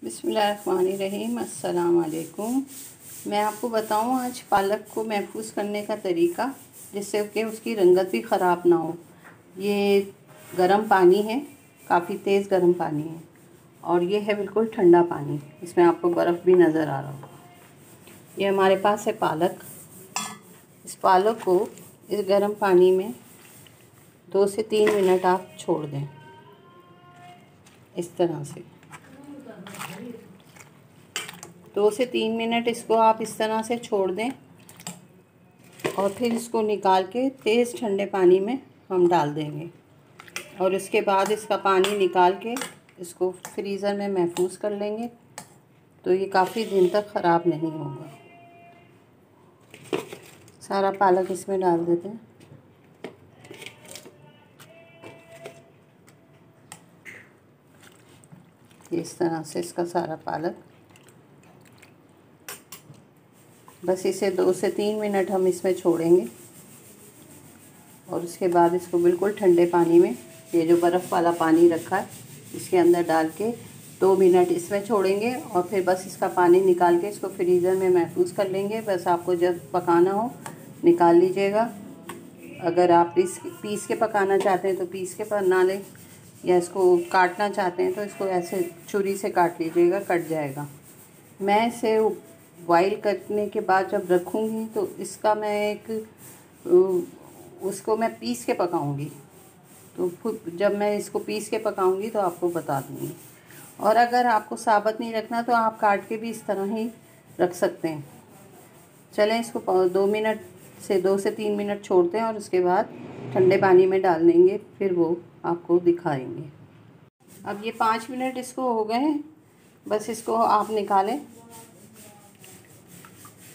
बिस्मिल्लाहिर्रहमानिर्रहीम। अस्सलाम वालेकुम। मैं आपको बताऊं आज पालक को महफूज करने का तरीका, जिससे कि उसकी रंगत भी ख़राब ना हो। ये गर्म पानी है, काफ़ी तेज़ गर्म पानी है, और ये है बिल्कुल ठंडा पानी। इसमें आपको बर्फ़ भी नज़र आ रहा होगा। ये हमारे पास है पालक। इस पालक को इस गर्म पानी में 2 से 3 मिनट आप छोड़ दें, इस तरह से 2 से 3 मिनट इसको आप इस तरह से छोड़ दें, और फिर इसको निकाल के तेज़ ठंडे पानी में हम डाल देंगे। और इसके बाद इसका पानी निकाल के इसको फ्रीज़र में महफूज कर लेंगे, तो ये काफ़ी दिन तक ख़राब नहीं होगा। सारा पालक इसमें डाल देते हैं। इस तरह से इसका सारा पालक, बस इसे 2 से 3 मिनट हम इसमें छोड़ेंगे, और उसके बाद इसको बिल्कुल ठंडे पानी में, ये जो बर्फ़ वाला पानी रखा है इसके अंदर डाल के 2 मिनट इसमें छोड़ेंगे, और फिर बस इसका पानी निकाल के इसको फ्रीज़र में महफूज कर लेंगे। बस आपको जब पकाना हो निकाल लीजिएगा। अगर आप पीस के पकाना चाहते हैं तो पीस के बना लें, या इसको काटना चाहते हैं तो इसको ऐसे छुरी से काट लीजिएगा, कट जाएगा। मैं इसे बॉईल करने के बाद जब रखूँगी तो इसका मैं उसको मैं पीस के पकाऊंगी, तो जब मैं इसको पीस के पकाऊंगी तो आपको बता दूँगी। और अगर आपको साबुत नहीं रखना तो आप काट के भी इस तरह ही रख सकते हैं। चलें, इसको 2 से 3 मिनट छोड़ते हैं, और उसके बाद ठंडे पानी में डाल देंगे, फिर वो आपको दिखाएंगे। अब ये 5 मिनट इसको हो गए हैं। बस इसको आप निकालें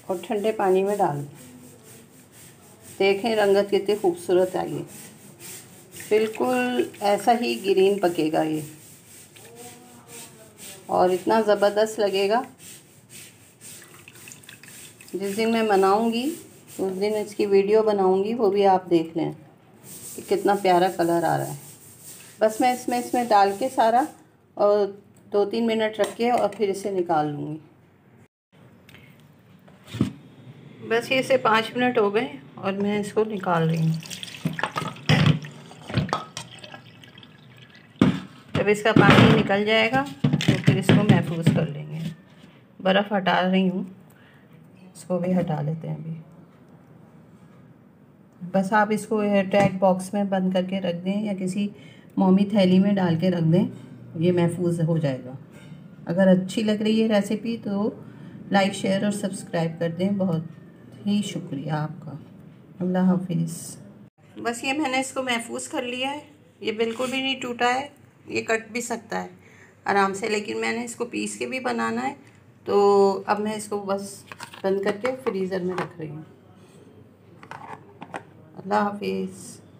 और ठंडे पानी में डाल दें। देखें रंगत कितनी खूबसूरत आई है, बिल्कुल ऐसा ही ग्रीन पकेगा ये, और इतना ज़बरदस्त लगेगा। जिस दिन मैं बनाऊंगी उस दिन इसकी वीडियो बनाऊंगी, वो भी आप देख लें कि कितना प्यारा कलर आ रहा है। बस मैं इसमें डाल के सारा, और 2-3 मिनट रख के और फिर इसे निकाल लूँगी। बस ये इसे 5 मिनट हो गए और मैं इसको निकाल रही हूँ। जब इसका पानी निकल जाएगा तो फिर इसको महफूज कर लेंगे। बर्फ़ हटा रही हूँ, इसको भी हटा लेते हैं अभी। बस आप इसको एयरटाइट बॉक्स में बंद करके रख दें, या किसी मोमी थैली में डाल के रख दें, ये महफूज हो जाएगा। अगर अच्छी लग रही है रेसिपी तो लाइक, शेयर और सब्सक्राइब कर दें। बहुत ही शुक्रिया आपका। अल्लाह हाफिज़। बस ये मैंने इसको महफूज कर लिया है। ये बिल्कुल भी नहीं टूटा है, ये कट भी सकता है आराम से, लेकिन मैंने इसको पीस के भी बनाना है, तो अब मैं इसको बस बंद करके फ्रीज़र में रख रही हूँ। अल्लाह हाफिज़।